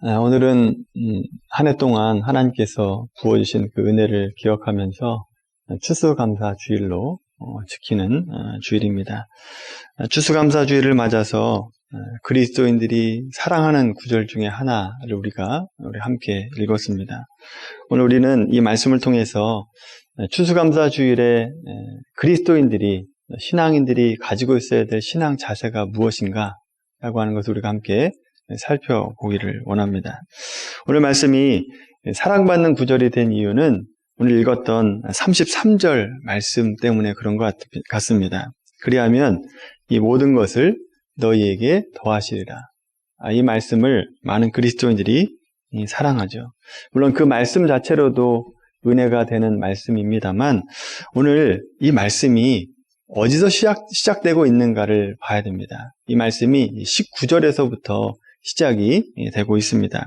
오늘은 한 해 동안 하나님께서 부어주신 그 은혜를 기억하면서 추수감사주일로 지키는 주일입니다. 추수감사주일을 맞아서 그리스도인들이 사랑하는 구절 중에 하나를 우리 함께 읽었습니다. 오늘 우리는 이 말씀을 통해서 추수감사주일에 그리스도인들이, 신앙인들이 가지고 있어야 될 신앙 자세가 무엇인가 라고 하는 것을 우리가 함께 살펴보기를 원합니다. 오늘 말씀이 사랑받는 구절이 된 이유는 오늘 읽었던 33절 말씀 때문에 그런 것 같습니다. 그리하면 이 모든 것을 너희에게 더하시리라. 이 말씀을 많은 그리스도인들이 사랑하죠. 물론 그 말씀 자체로도 은혜가 되는 말씀입니다만 오늘 이 말씀이 어디서 시작되고 있는가를 봐야 됩니다. 이 말씀이 19절에서부터 시작이 되고 있습니다.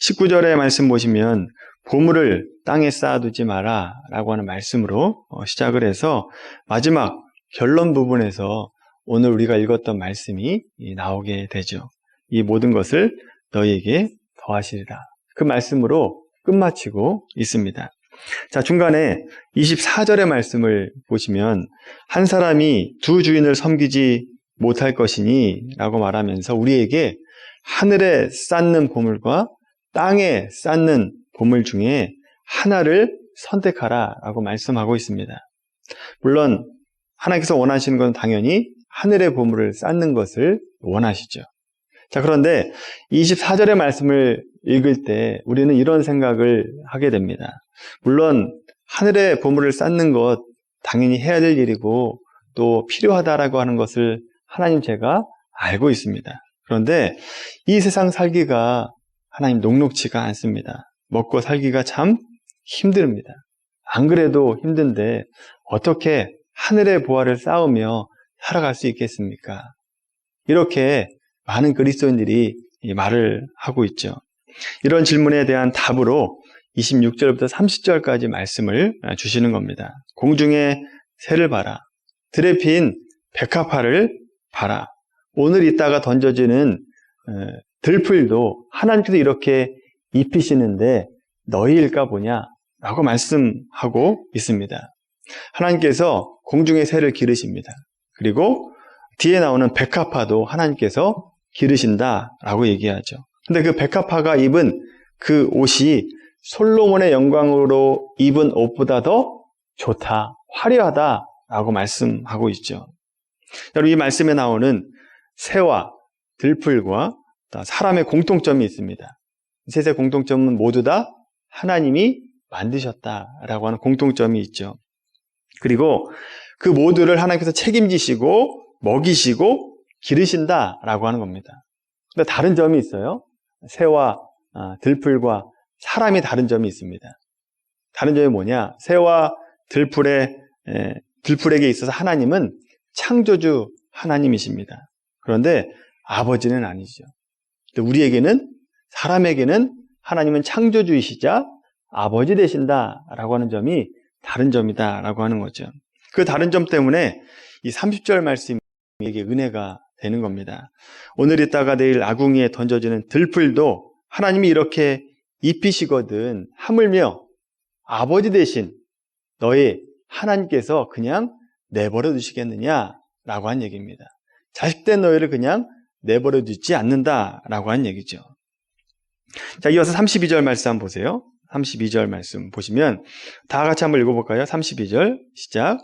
19절의 말씀 보시면 보물을 땅에 쌓아두지 마라 라고 하는 말씀으로 시작을 해서 마지막 결론 부분에서 오늘 우리가 읽었던 말씀이 나오게 되죠. 이 모든 것을 너희에게 더하시리라. 그 말씀으로 끝마치고 있습니다. 자, 중간에 24절의 말씀을 보시면 한 사람이 두 주인을 섬기지 못할 것이니 라고 말하면서 우리에게 하늘에 쌓는 보물과 땅에 쌓는 보물 중에 하나를 선택하라 라고 말씀하고 있습니다. 물론 하나님께서 원하시는 건 당연히 하늘의 보물을 쌓는 것을 원하시죠. 자, 그런데 24절의 말씀을 읽을 때 우리는 이런 생각을 하게 됩니다. 물론 하늘의 보물을 쌓는 것 당연히 해야 될 일이고 또 필요하다라고 하는 것을 하나님 제가 알고 있습니다. 그런데 이 세상 살기가 하나님 녹록지가 않습니다. 먹고 살기가 참 힘듭니다. 안 그래도 힘든데 어떻게 하늘의 보화를 쌓으며 살아갈 수 있겠습니까? 이렇게 많은 그리스도인들이 말을 하고 있죠. 이런 질문에 대한 답으로 26절부터 30절까지 말씀을 주시는 겁니다. 공중의 새를 봐라. 들에 핀 백합화를 봐라. 오늘 있다가 던져지는 들풀도 하나님께서 이렇게 입히시는데 너희일까 보냐? 라고 말씀하고 있습니다. 하나님께서 공중의 새를 기르십니다. 그리고 뒤에 나오는 백합화도 하나님께서 기르신다라고 얘기하죠. 근데 그 백합화가 입은 그 옷이 솔로몬의 영광으로 입은 옷보다 더 좋다, 화려하다라고 말씀하고 있죠. 여러분, 이 말씀에 나오는 새와 들풀과 사람의 공통점이 있습니다. 셋의 공통점은 모두 다 하나님이 만드셨다라고 하는 공통점이 있죠. 그리고 그 모두를 하나님께서 책임지시고 먹이시고 기르신다라고 하는 겁니다. 근데 다른 점이 있어요. 새와 들풀과 사람이 다른 점이 있습니다. 다른 점이 뭐냐? 새와 들풀에게 있어서 하나님은 창조주 하나님이십니다. 그런데 아버지는 아니죠. 우리에게는, 사람에게는 하나님은 창조주이시자 아버지 되신다라고 하는 점이 다른 점이다라고 하는 거죠. 그 다른 점 때문에 이 30절 말씀이 우리에게 은혜가 되는 겁니다. 오늘 있다가 내일 아궁이에 던져지는 들풀도 하나님이 이렇게 입히시거든 하물며 아버지 되신 너희 하나님께서 그냥 내버려 두시겠느냐라고 한 얘기입니다. 자식된 너희를 그냥 내버려 두지 않는다라고 한 얘기죠. 자, 이어서 32절 말씀 한번 보세요. 32절 말씀 보시면 다 같이 한번 읽어볼까요? 32절 시작.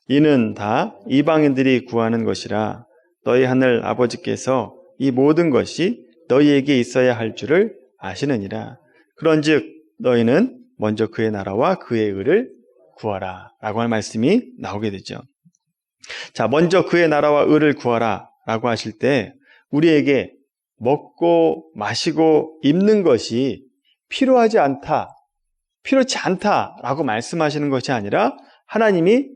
이는 다 이방인들이 구하는 것이라 너희 하늘 아버지께서 이 모든 것이 너희에게 있어야 할 줄을 아시느니라. 그런즉 너희는 먼저 그의 나라와 그의 의를 구하라 라고 하는 말씀이 나오게 되죠. 자, 먼저 그의 나라와 의를 구하라 라고 하실 때 우리에게 먹고 마시고 입는 것이 필요하지 않다, 필요치 않다라고 말씀하시는 것이 아니라 하나님이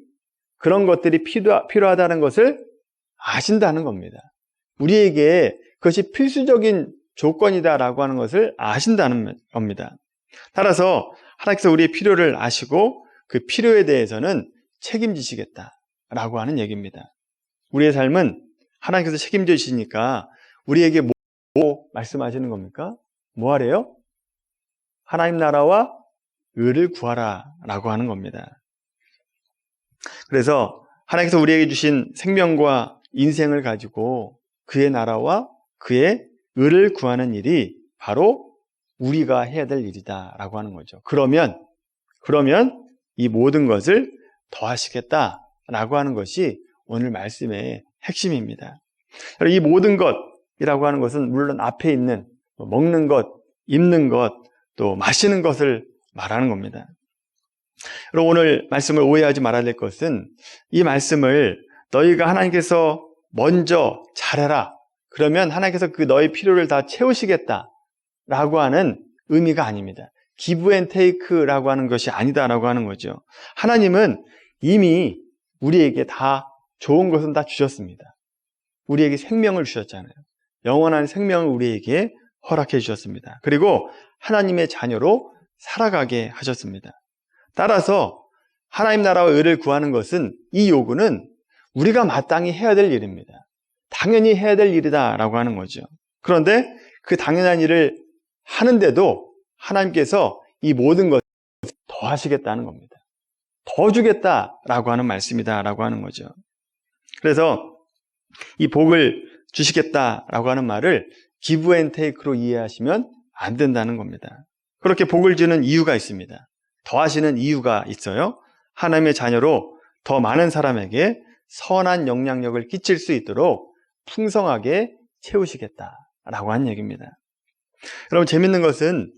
그런 것들이 필요하다는 것을 아신다는 겁니다. 우리에게 그것이 필수적인 조건이다라고 하는 것을 아신다는 겁니다. 따라서 하나님께서 우리의 필요를 아시고 그 필요에 대해서는 책임지시겠다라고 하는 얘기입니다. 우리의 삶은 하나님께서 책임져 주시니까 우리에게 뭐 말씀하시는 겁니까? 뭐 하래요? 하나님 나라와 의를 구하라 라고 하는 겁니다. 그래서 하나님께서 우리에게 주신 생명과 인생을 가지고 그의 나라와 그의 의를 구하는 일이 바로 우리가 해야 될 일이다 라고 하는 거죠. 그러면 이 모든 것을 더하시겠다 라고 하는 것이 오늘 말씀의 핵심입니다. 이 모든 것이라고 하는 것은 물론 앞에 있는 먹는 것, 입는 것, 또 마시는 것을 말하는 겁니다. 그리고 오늘 말씀을 오해하지 말아야 될 것은 이 말씀을 너희가 하나님께서 먼저 잘해라. 그러면 하나님께서 그 너희 필요를 다 채우시겠다 라고 하는 의미가 아닙니다. 기브 앤 테이크라고 하는 것이 아니다라고 하는 거죠. 하나님은 이미 우리에게 다 좋은 것은 다 주셨습니다. 우리에게 생명을 주셨잖아요. 영원한 생명을 우리에게 허락해 주셨습니다. 그리고 하나님의 자녀로 살아가게 하셨습니다. 따라서 하나님 나라와 의를 구하는 것은, 이 요구는 우리가 마땅히 해야 될 일입니다. 당연히 해야 될 일이다라고 하는 거죠. 그런데 그 당연한 일을 하는데도 하나님께서 이 모든 것을 더 하시겠다는 겁니다. 더 주겠다라고 하는 말씀이다라고 하는 거죠. 그래서 이 복을 주시겠다라고 하는 말을 give and take로 이해하시면 안 된다는 겁니다. 그렇게 복을 주는 이유가 있습니다. 더하시는 이유가 있어요. 하나님의 자녀로 더 많은 사람에게 선한 영향력을 끼칠 수 있도록 풍성하게 채우시겠다라고 하는 얘기입니다. 여러분, 재밌는 것은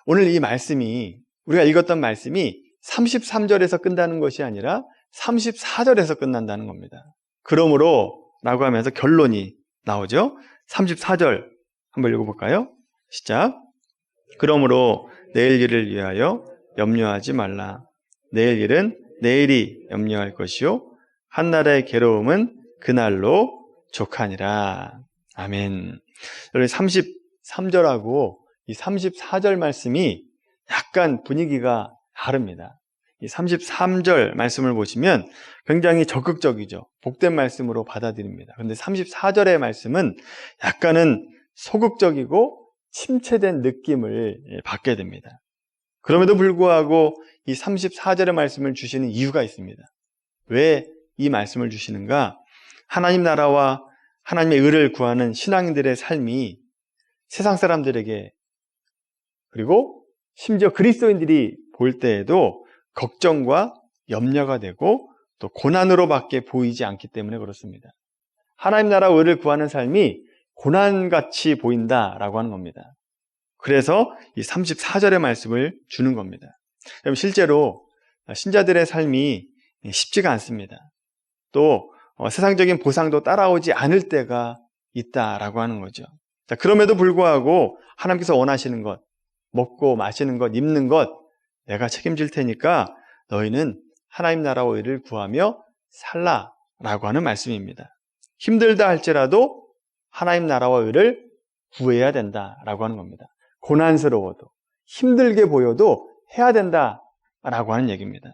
오늘 이 말씀이, 우리가 읽었던 말씀이 33절에서 끝나는 것이 아니라 34절에서 끝난다는 겁니다. 그러므로 라고 하면서 결론이 나오죠. 34절 한번 읽어볼까요? 시작. 그러므로 내일 일을 위하여 염려하지 말라. 내일 일은 내일이 염려할 것이요 한날의 괴로움은 그날로 족하니라. 아멘. 여러분, 33절하고 이 34절 말씀이 약간 분위기가 다릅니다. 이 33절 말씀을 보시면 굉장히 적극적이죠. 복된 말씀으로 받아들입니다. 그런데 34절의 말씀은 약간은 소극적이고 침체된 느낌을 받게 됩니다. 그럼에도 불구하고 이 34절의 말씀을 주시는 이유가 있습니다. 왜 이 말씀을 주시는가? 하나님 나라와 하나님의 의를 구하는 신앙인들의 삶이 세상 사람들에게, 그리고 심지어 그리스도인들이 볼 때에도 걱정과 염려가 되고 또 고난으로밖에 보이지 않기 때문에 그렇습니다. 하나님 나라와 의를 구하는 삶이 고난같이 보인다라고 하는 겁니다. 그래서 이 34절의 말씀을 주는 겁니다. 실제로 신자들의 삶이 쉽지가 않습니다. 또 세상적인 보상도 따라오지 않을 때가 있다라고 하는 거죠. 자, 그럼에도 불구하고 하나님께서 원하시는 것, 먹고 마시는 것, 입는 것 내가 책임질 테니까 너희는 하나님 나라와 의를 구하며 살라라고 하는 말씀입니다. 힘들다 할지라도 하나님 나라와 의를 구해야 된다라고 하는 겁니다. 고난스러워도 힘들게 보여도 해야 된다라고 하는 얘기입니다.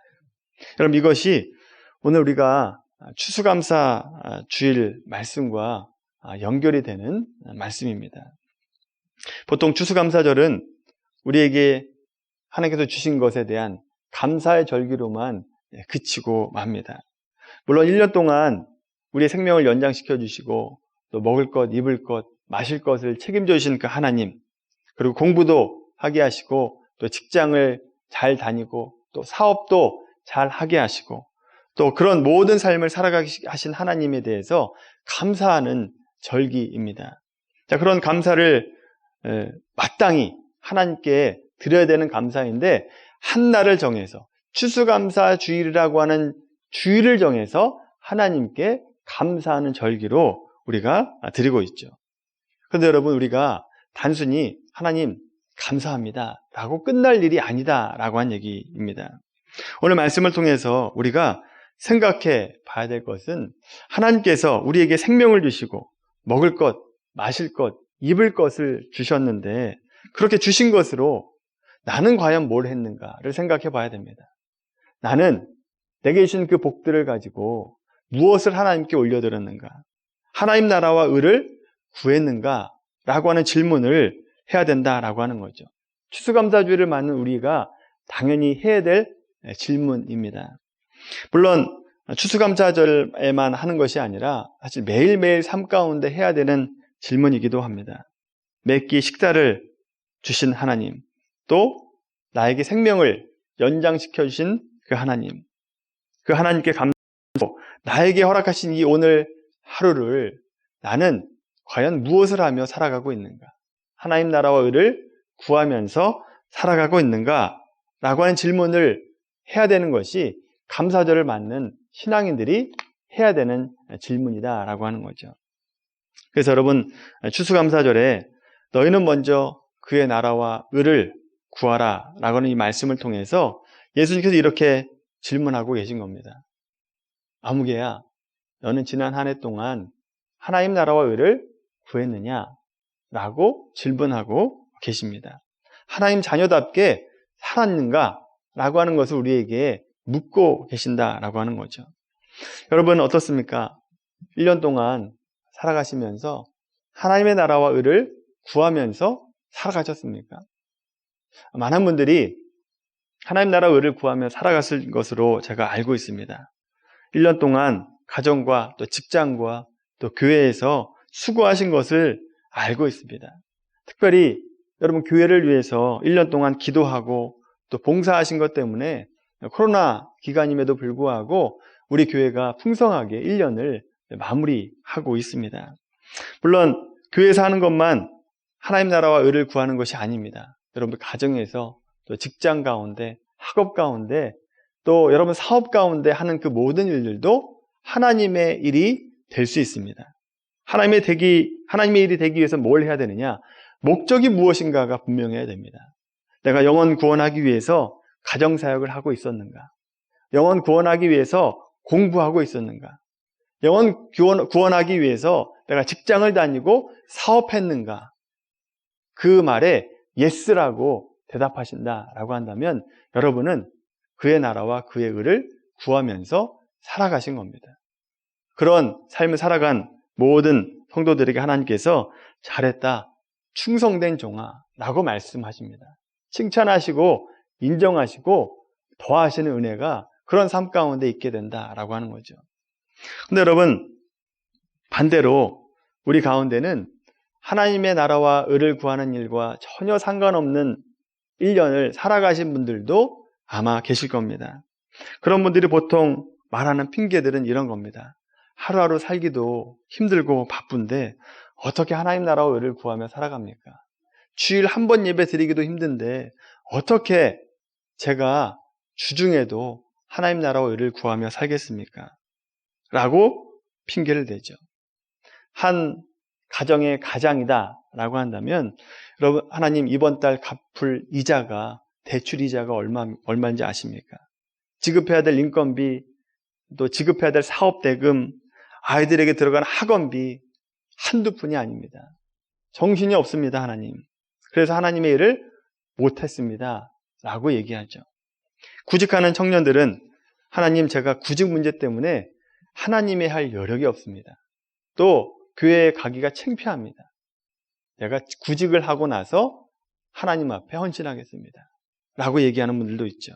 여러분, 이것이 오늘 우리가 추수감사 주일 말씀과 연결이 되는 말씀입니다. 보통 추수감사절은 우리에게 하나님께서 주신 것에 대한 감사의 절기로만 그치고 맙니다. 물론 1년 동안 우리의 생명을 연장시켜 주시고 또 먹을 것, 입을 것, 마실 것을 책임져 주신 그 하나님, 그리고 공부도 하게 하시고 또 직장을 잘 다니고 또 사업도 잘 하게 하시고 또 그런 모든 삶을 살아가게 하신 하나님에 대해서 감사하는 절기입니다. 자, 그런 감사를 마땅히 하나님께 드려야 되는 감사인데, 한 날을 정해서 추수감사 주일이라고 하는 주일을 정해서 하나님께 감사하는 절기로 우리가 드리고 있죠. 그런데 여러분, 우리가 단순히 하나님 감사합니다 라고 끝날 일이 아니다 라고 한 얘기입니다. 오늘 말씀을 통해서 우리가 생각해 봐야 될 것은, 하나님께서 우리에게 생명을 주시고 먹을 것, 마실 것, 입을 것을 주셨는데 그렇게 주신 것으로 나는 과연 뭘 했는가를 생각해 봐야 됩니다. 나는 내게 주신 그 복들을 가지고 무엇을 하나님께 올려드렸는가? 하나님 나라와 의를 구했는가? 라고 하는 질문을 해야 된다라고 하는 거죠. 추수감사주의를 맞는 우리가 당연히 해야 될 질문입니다. 물론 추수감사절에만 하는 것이 아니라 사실 매일매일 삶 가운데 해야 되는 질문이기도 합니다. 매끼 식사를 주신 하나님, 또 나에게 생명을 연장시켜 주신 그 하나님, 그 하나님께 감사하고 나에게 허락하신 이 오늘 하루를 나는 과연 무엇을 하며 살아가고 있는가? 하나님 나라와 의를 구하면서 살아가고 있는가? 라고 하는 질문을 해야 되는 것이 감사절을 맞는 신앙인들이 해야 되는 질문이다라고 하는 거죠. 그래서 여러분, 추수감사절에 너희는 먼저 그의 나라와 의를 구하라 라고 하는 이 말씀을 통해서 예수님께서 이렇게 질문하고 계신 겁니다. 아무개야, 너는 지난 한 해 동안 하나님 나라와 의를 구했느냐? 라고 질문하고 계십니다. 하나님 자녀답게 살았는가? 라고 하는 것을 우리에게 묻고 계신다라고 하는 거죠. 여러분 어떻습니까? 1년 동안 살아가시면서 하나님의 나라와 의를 구하면서 살아가셨습니까? 많은 분들이 하나님 나라와 의를 구하며 살아갔을 것으로 제가 알고 있습니다. 1년 동안 가정과 또 직장과 또 교회에서 수고하신 것을 알고 있습니다. 특별히 여러분 교회를 위해서 1년 동안 기도하고 또 봉사하신 것 때문에 코로나 기간임에도 불구하고 우리 교회가 풍성하게 1년을 마무리하고 있습니다. 물론 교회에서 하는 것만 하나님 나라와 의를 구하는 것이 아닙니다. 여러분 가정에서 또 직장 가운데 학업 가운데 또 여러분 사업 가운데 하는 그 모든 일들도 하나님의 일이 될 수 있습니다. 하나님의 일이 되기 위해서 뭘 해야 되느냐? 목적이 무엇인가가 분명해야 됩니다. 내가 영혼 구원하기 위해서 가정사역을 하고 있었는가? 영혼 구원하기 위해서 공부하고 있었는가? 영혼 구원하기 위해서 내가 직장을 다니고 사업했는가? 그 말에 예스라고 대답하신다라고 한다면 여러분은 그의 나라와 그의 의를 구하면서 살아가신 겁니다. 그런 삶을 살아간 모든 성도들에게 하나님께서 잘했다, 충성된 종아라고 말씀하십니다. 칭찬하시고 인정하시고 더하시는 은혜가 그런 삶 가운데 있게 된다라고 하는 거죠. 근데 여러분 반대로 우리 가운데는 하나님의 나라와 의를 구하는 일과 전혀 상관없는 1년을 살아가신 분들도 아마 계실 겁니다. 그런 분들이 보통 말하는 핑계들은 이런 겁니다. 하루하루 살기도 힘들고 바쁜데 어떻게 하나님 나라와 의를 구하며 살아갑니까? 주일 한 번 예배 드리기도 힘든데 어떻게 제가 주중에도 하나님 나라와 의를 구하며 살겠습니까? 라고 핑계를 대죠. 한 가정의 가장이다 라고 한다면 여러분 하나님 이번 달 갚을 이자가 대출 이자가 얼마인지 아십니까? 지급해야 될 인건비 또 지급해야 될 사업 대금 아이들에게 들어가는 학원비 한두 푼이 아닙니다. 정신이 없습니다 하나님. 그래서 하나님의 일을 못했습니다 라고 얘기하죠. 구직하는 청년들은 하나님 제가 구직 문제 때문에 하나님의 할 여력이 없습니다. 또 교회에 가기가 창피합니다. 내가 구직을 하고 나서 하나님 앞에 헌신하겠습니다 라고 얘기하는 분들도 있죠.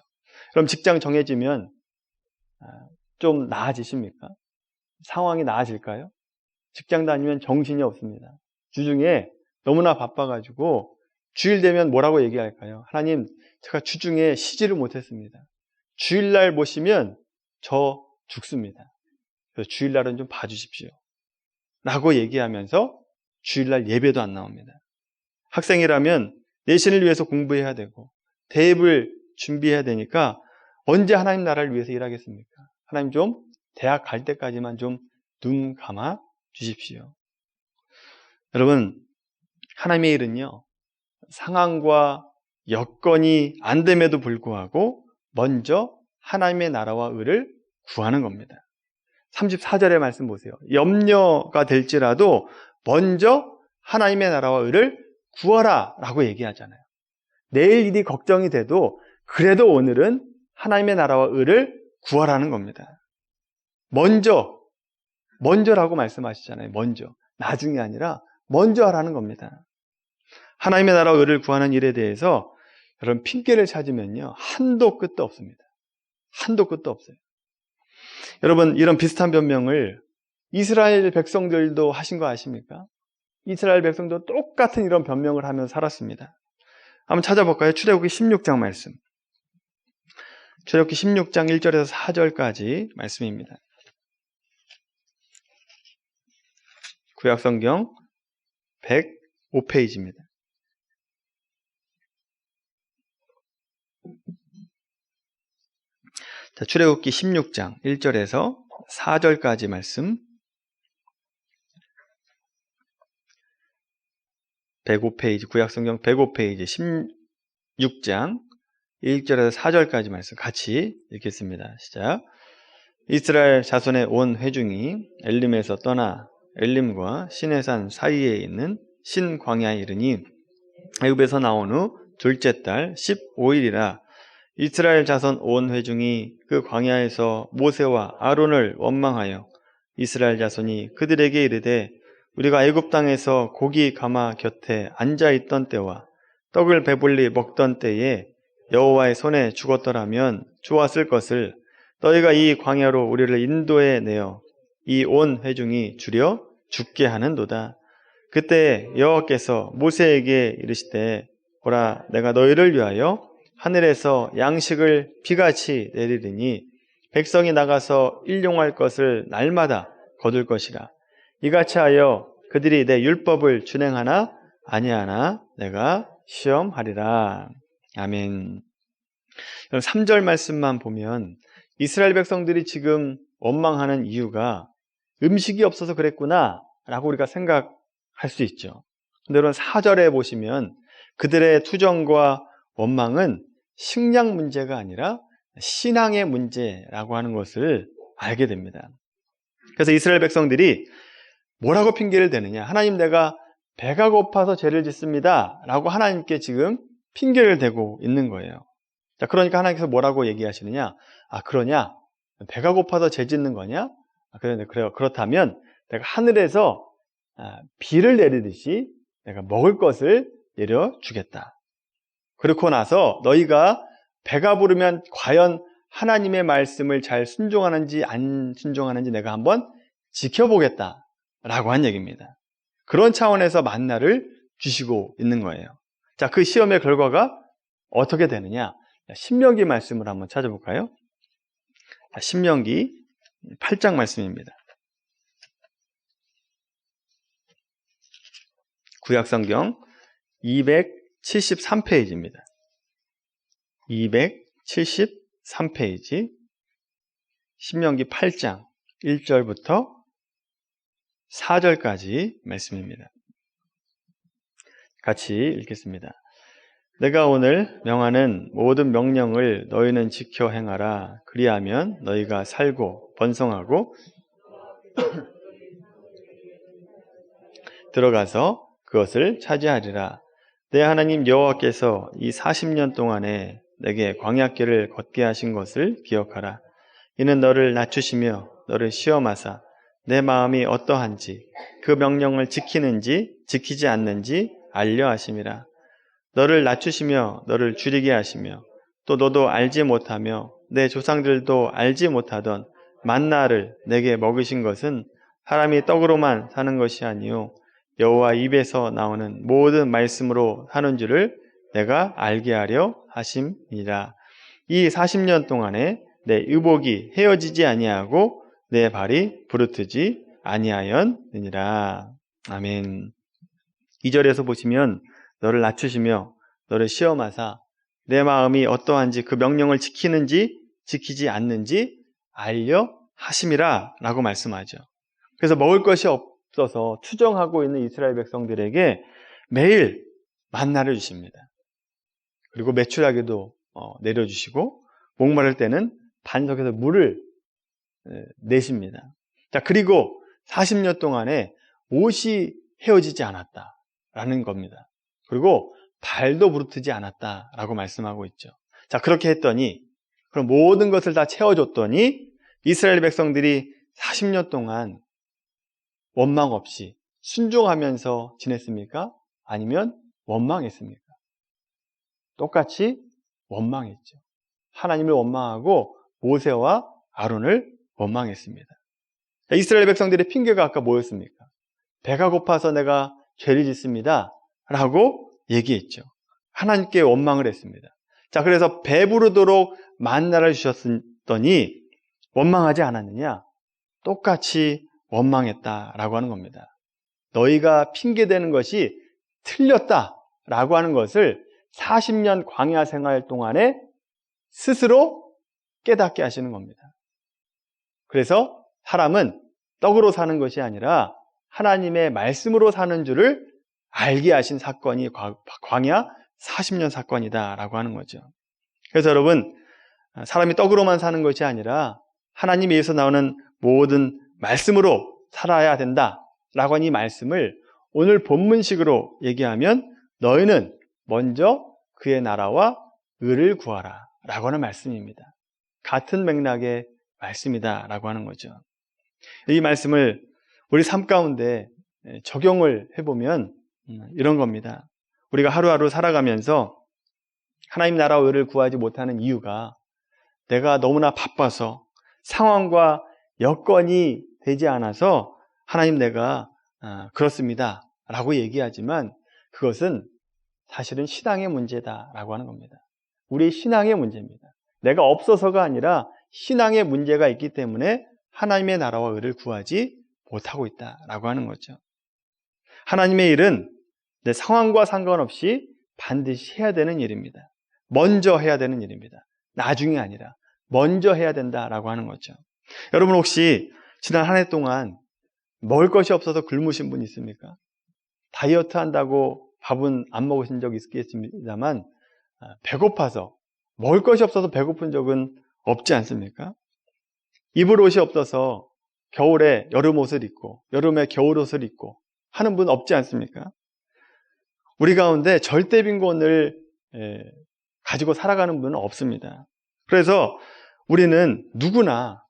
그럼 직장 정해지면 좀 나아지십니까? 상황이 나아질까요? 직장 다니면 정신이 없습니다. 주중에 너무나 바빠가지고 주일 되면 뭐라고 얘기할까요? 하나님 제가 주중에 쉬지를 못했습니다. 주일날 모시면 저 죽습니다. 그래서 주일날은 좀 봐주십시오 라고 얘기하면서 주일날 예배도 안 나옵니다. 학생이라면 내신을 위해서 공부해야 되고 대입을 준비해야 되니까 언제 하나님 나라를 위해서 일하겠습니까? 하나님 좀 대학 갈 때까지만 좀 눈 감아 주십시오. 여러분 하나님의 일은요 상황과 여건이 안 됨에도 불구하고 먼저 하나님의 나라와 의를 구하는 겁니다. 34절의 말씀 보세요. 염려가 될지라도 먼저 하나님의 나라와 의를 구하라 라고 얘기하잖아요. 내일 일이 걱정이 돼도 그래도 오늘은 하나님의 나라와 의를 구하라는 겁니다. 먼저라고 말씀하시잖아요. 먼저. 나중이 아니라 먼저 하라는 겁니다. 하나님의 나라와 의를 구하는 일에 대해서 여러분 핑계를 찾으면요, 한도 끝도 없습니다. 한도 끝도 없어요. 여러분, 이런 비슷한 변명을 이스라엘 백성들도 하신 거 아십니까? 이스라엘 백성도 똑같은 이런 변명을 하며 살았습니다. 한번 찾아볼까요? 출애굽기 16장 말씀. 출애굽기 16장 1절에서 4절까지 말씀입니다. 구약성경 105페이지입니다. 자, 출애굽기 16장 1절에서 4절까지 말씀. 105페이지, 구약성경 105페이지 16장 1절에서 4절까지 말씀 같이 읽겠습니다. 시작. 이스라엘 자손의 온 회중이 엘림에서 떠나 엘림과 시내산 사이에 있는 신광야에 이르니 애굽에서 나온 후 둘째 달 15일이라 이스라엘 자손 온 회중이 그 광야에서 모세와 아론을 원망하여 이스라엘 자손이 그들에게 이르되 우리가 애굽 땅에서 고기 가마 곁에 앉아 있던 때와 떡을 배불리 먹던 때에 여호와의 손에 죽었더라면 좋았을 것을 너희가 이 광야로 우리를 인도해 내어 이 온 회중이 주려 죽게 하는도다. 그때 여호와께서 모세에게 이르시되 보라 내가 너희를 위하여 하늘에서 양식을 비같이 내리리니 백성이 나가서 일용할 것을 날마다 거둘 것이라. 이같이 하여 그들이 내 율법을 준행하나 아니하나 내가 시험하리라. 아멘. 3절 말씀만 보면 이스라엘 백성들이 지금 원망하는 이유가 음식이 없어서 그랬구나 라고 우리가 생각할 수 있죠. 근데 여러분 4절에 보시면 그들의 투정과 원망은 식량 문제가 아니라 신앙의 문제라고 하는 것을 알게 됩니다. 그래서 이스라엘 백성들이 뭐라고 핑계를 대느냐? 하나님, 내가 배가 고파서 죄를 짓습니다 라고 하나님께 지금 핑계를 대고 있는 거예요. 자, 그러니까 하나님께서 뭐라고 얘기하시느냐? 아, 그러냐? 배가 고파서 죄 짓는 거냐? 그래요. 그렇다면 내가 하늘에서 비를 내리듯이 내가 먹을 것을 내려주겠다. 그렇고 나서 너희가 배가 부르면 과연 하나님의 말씀을 잘 순종하는지 안 순종하는지 내가 한번 지켜보겠다 라고 한 얘기입니다. 그런 차원에서 만나를 주시고 있는 거예요. 자, 그 시험의 결과가 어떻게 되느냐? 신명기 말씀을 한번 찾아볼까요? 신명기 8장 말씀입니다. 구약성경 273페이지입니다. 273페이지 신명기 8장 1절부터 4절까지 말씀입니다. 같이 읽겠습니다. 내가 오늘 명하는 모든 명령을 너희는 지켜 행하라. 그리하면 너희가 살고 번성하고 들어가서 그것을 차지하리라. 내 하나님 여호와께서 이 40년 동안에 내게 광야길을 걷게 하신 것을 기억하라. 이는 너를 낮추시며 너를 시험하사 내 마음이 어떠한지 그 명령을 지키는지 지키지 않는지 알려 하심이라. 너를 낮추시며 너를 줄이게 하시며 또 너도 알지 못하며 내 조상들도 알지 못하던 만나를 내게 먹이신 것은 사람이 떡으로만 사는 것이 아니요 여호와 입에서 나오는 모든 말씀으로 사는 줄을 내가 알게 하려 하심이라. 이 40년 동안에 내 의복이 헤어지지 아니하고 내 발이 부르트지 아니하였느니라. 아멘. 2절에서 보시면 너를 낮추시며 너를 시험하사 내 마음이 어떠한지 그 명령을 지키는지 지키지 않는지 알려 하심이라 라고 말씀하죠. 그래서 먹을 것이 없어서 투정하고 있는 이스라엘 백성들에게 매일 만나를 주십니다. 그리고 메추라기도 내려주시고 목마를 때는 반석에서 물을 내십니다. 자, 그리고 40년 동안에 옷이 헤어지지 않았다라는 겁니다. 그리고 발도 부르트지 않았다라고 말씀하고 있죠. 자, 그렇게 했더니 그럼 모든 것을 다 채워줬더니 이스라엘 백성들이 40년 동안 원망 없이 순종하면서 지냈습니까? 아니면 원망했습니까? 똑같이 원망했죠. 하나님을 원망하고 모세와 아론을 원망했습니다. 이스라엘 백성들의 핑계가 아까 뭐였습니까? 배가 고파서 내가 죄를 짓습니다 라고 얘기했죠. 하나님께 원망을 했습니다. 자, 그래서 배부르도록 만나를 주셨더니 원망하지 않았느냐? 똑같이 원망했다라고 하는 겁니다. 너희가 핑계대는 것이 틀렸다라고 하는 것을 40년 광야 생활 동안에 스스로 깨닫게 하시는 겁니다. 그래서 사람은 떡으로 사는 것이 아니라 하나님의 말씀으로 사는 줄을 알게 하신 사건이 광야 40년 사건이다라고 하는 거죠. 그래서 여러분, 사람이 떡으로만 사는 것이 아니라 하나님에 의해서 나오는 모든 말씀으로 살아야 된다라고 하는 이 말씀을 오늘 본문식으로 얘기하면 너희는 먼저 그의 나라와 의를 구하라 라고 하는 말씀입니다. 같은 맥락의 말씀이다라고 하는 거죠. 이 말씀을 우리 삶 가운데 적용을 해보면 이런 겁니다. 우리가 하루하루 살아가면서 하나님 나라와 의를 구하지 못하는 이유가 내가 너무나 바빠서 상황과 여건이 되지 않아서 하나님 내가 그렇습니다 라고 얘기하지만 그것은 사실은 신앙의 문제다라고 하는 겁니다. 우리의 신앙의 문제입니다. 내가 없어서가 아니라 신앙의 문제가 있기 때문에 하나님의 나라와 의를 구하지 못하고 있다라고 하는 거죠. 하나님의 일은 내 상황과 상관없이 반드시 해야 되는 일입니다. 먼저 해야 되는 일입니다. 나중이 아니라 먼저 해야 된다라고 하는 거죠. 여러분 혹시 지난 한 해 동안 먹을 것이 없어서 굶으신 분 있습니까? 다이어트 한다고 밥은 안 먹으신 적 있겠습니다만 배고파서 먹을 것이 없어서 배고픈 적은 없지 않습니까? 입을 옷이 없어서 겨울에 여름 옷을 입고 여름에 겨울 옷을 입고 하는 분 없지 않습니까? 우리 가운데 절대 빈곤을 가지고 살아가는 분은 없습니다. 그래서 우리는 누구나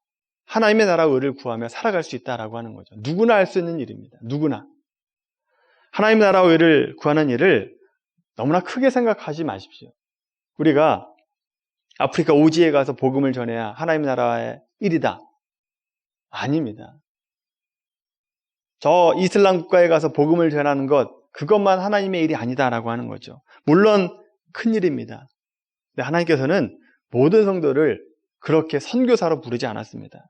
하나님의 나라와 의를 구하며 살아갈 수 있다라고 하는 거죠. 누구나 할 수 있는 일입니다. 누구나. 하나님의 나라와 의를 구하는 일을 너무나 크게 생각하지 마십시오. 우리가 아프리카 오지에 가서 복음을 전해야 하나님의 나라의 일이다. 아닙니다. 저 이슬람 국가에 가서 복음을 전하는 것, 그것만 하나님의 일이 아니다라고 하는 거죠. 물론 큰 일입니다. 근데 하나님께서는 모든 성도를 그렇게 선교사로 부르지 않았습니다.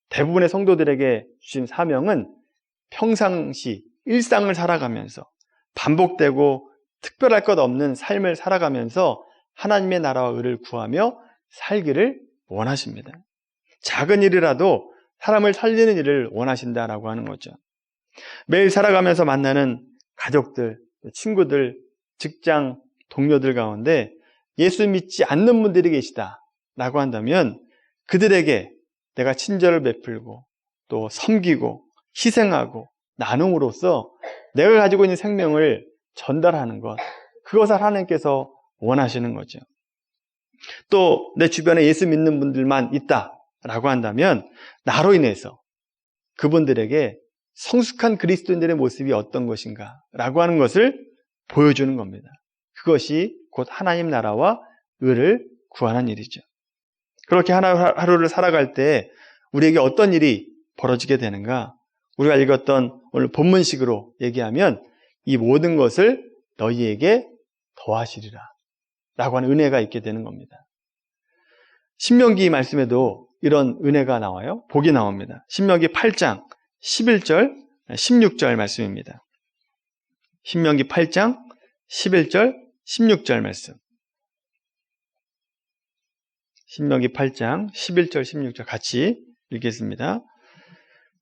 대부분의 성도들에게 주신 사명은 평상시 일상을 살아가면서 반복되고 특별할 것 없는 삶을 살아가면서 하나님의 나라와 의를 구하며 살기를 원하십니다. 작은 일이라도 사람을 살리는 일을 원하신다라고 하는 거죠. 매일 살아가면서 만나는 가족들, 친구들, 직장 동료들 가운데 예수 믿지 않는 분들이 계시다라고 한다면 그들에게 내가 친절을 베풀고 또 섬기고 희생하고 나눔으로써 내가 가지고 있는 생명을 전달하는 것, 그것을 하나님께서 원하시는 거죠. 또 내 주변에 예수 믿는 분들만 있다라고 한다면 나로 인해서 그분들에게 성숙한 그리스도인들의 모습이 어떤 것인가 라고 하는 것을 보여주는 겁니다. 그것이 곧 하나님 나라와 의를 구하는 일이죠. 그렇게 하루를 살아갈 때 우리에게 어떤 일이 벌어지게 되는가? 우리가 읽었던 오늘 본문식으로 얘기하면 이 모든 것을 너희에게 더하시리라 라고 하는 은혜가 있게 되는 겁니다. 신명기 말씀에도 이런 은혜가 나와요. 복이 나옵니다. 신명기 8장 11절, 16절 말씀입니다. 신명기 8장 11절, 16절 말씀. 신명기 8장 11절, 16절 같이 읽겠습니다.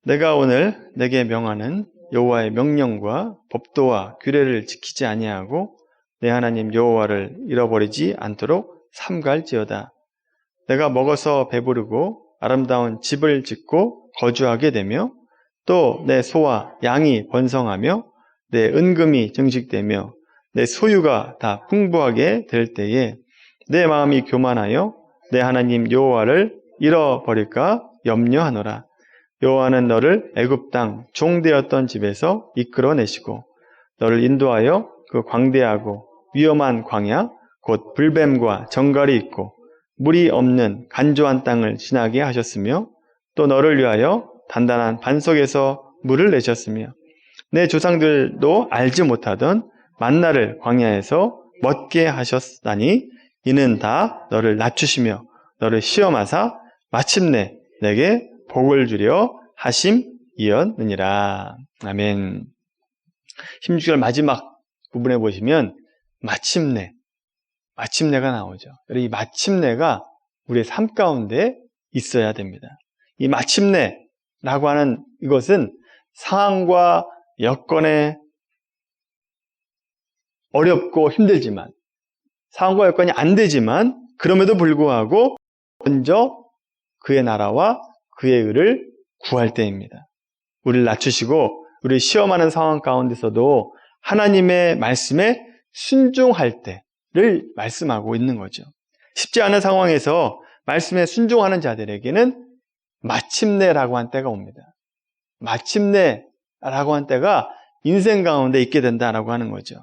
내가 오늘 내게 명하는 여호와의 명령과 법도와 규례를 지키지 아니하고 내 하나님 여호와를 잃어버리지 않도록 삼갈지어다. 내가 먹어서 배부르고 아름다운 집을 짓고 거주하게 되며 또 내 소와 양이 번성하며 내 은금이 증식되며 내 소유가 다 풍부하게 될 때에 내 마음이 교만하여 내 하나님 여호와를 잃어버릴까 염려하노라. 여호와는 너를 애굽 땅 종되었던 집에서 이끌어내시고 너를 인도하여 그 광대하고 위험한 광야, 곧 불뱀과 정갈이 있고 물이 없는 간조한 땅을 지나게 하셨으며 또 너를 위하여 단단한 반석에서 물을 내셨으며 내 조상들도 알지 못하던 만나를 광야에서 먹게 하셨다니 이는 다 너를 낮추시며 너를 시험하사 마침내 내게 복을 주려 하심이었느니라. 아멘. 16절 마지막 부분에 보시면 마침내가 나오죠. 이 마침내가 우리의 삶 가운데 있어야 됩니다. 이 마침내라고 하는 이것은 상황과 여건에 어렵고 힘들지만, 상황과 여건이 안 되지만 그럼에도 불구하고 먼저 그의 나라와 그의 의를 구할 때입니다. 우리를 낮추시고 우리 시험하는 상황 가운데서도 하나님의 말씀에 순종할 때를 말씀하고 있는 거죠. 쉽지 않은 상황에서 말씀에 순종하는 자들에게는 마침내라고 한 때가 옵니다. 마침내라고 한 때가 인생 가운데 있게 된다라고 하는 거죠.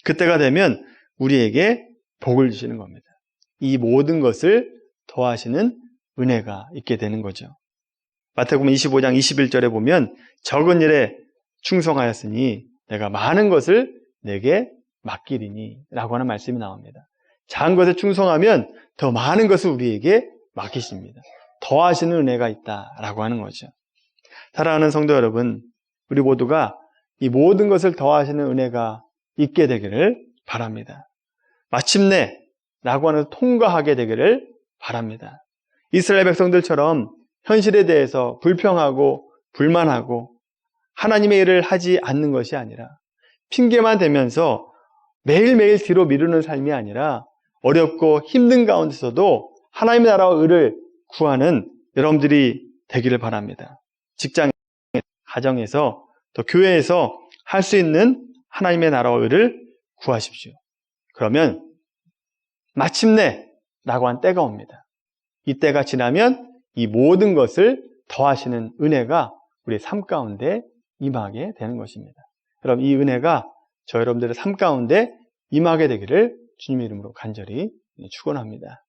그때가 되면 우리에게 복을 주시는 겁니다. 이 모든 것을 더하시는 은혜가 있게 되는 거죠. 마태복음 25장 21절에 보면 적은 일에 충성하였으니 내가 많은 것을 내게 맡기리니 라고 하는 말씀이 나옵니다. 작은 것에 충성하면 더 많은 것을 우리에게 맡기십니다. 더하시는 은혜가 있다라고 하는 거죠. 사랑하는 성도 여러분, 우리 모두가 이 모든 것을 더하시는 은혜가 있게 되기를 바랍니다. 마침내 라고 하는 통과하게 되기를 바랍니다. 이스라엘 백성들처럼 현실에 대해서 불평하고 불만하고 하나님의 일을 하지 않는 것이 아니라 핑계만 대면서 매일매일 뒤로 미루는 삶이 아니라 어렵고 힘든 가운데서도 하나님의 나라와 의를 구하는 여러분들이 되기를 바랍니다. 직장에, 가정에서, 또 교회에서 할 수 있는 하나님의 나라와 의를 구하십시오. 그러면 마침내 라고 한 때가 옵니다. 이 때가 지나면 이 모든 것을 더하시는 은혜가 우리의 삶 가운데 임하게 되는 것입니다. 여러분, 이 은혜가 저 여러분들의 삶 가운데 임하게 되기를 주님의 이름으로 간절히 축원합니다.